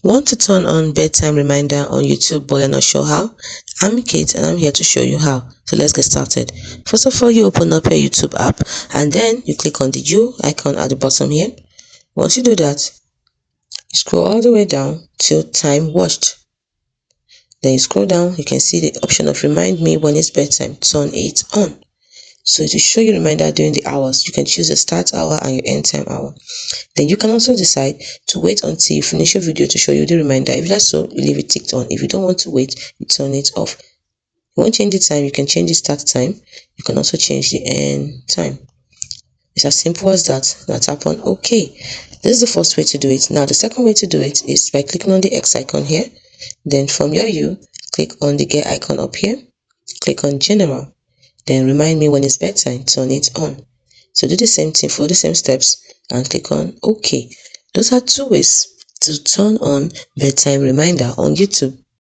Want to turn on bedtime reminder on YouTube but you're not sure how? I'm Kate and I'm here to show you how. So let's get started. First of all, you open up your YouTube app and then you click on the U icon at the bottom here. Once you do that, you scroll all the way down till time watched. Then you scroll down, you can see the option of remind me when it's bedtime. Turn it on. So it will show you reminder during the hours. You can choose your start hour and your end time hour. Then you can also decide to wait until you finish your video to show you the reminder. If that's so, you leave it ticked on. If you don't want to wait, you turn it off. You want to change the time, you can change the start time. You can also change the end time. It's as simple as that. Now tap on OK. This is the first way to do it. Now the second way to do it is by clicking on the X icon here. Then from your U, click on the gear icon up here. Click on General. Then remind me when it's bedtime, turn it on. So do the same thing, follow the same steps and click on OK. Those are two ways to turn on bedtime reminder on YouTube.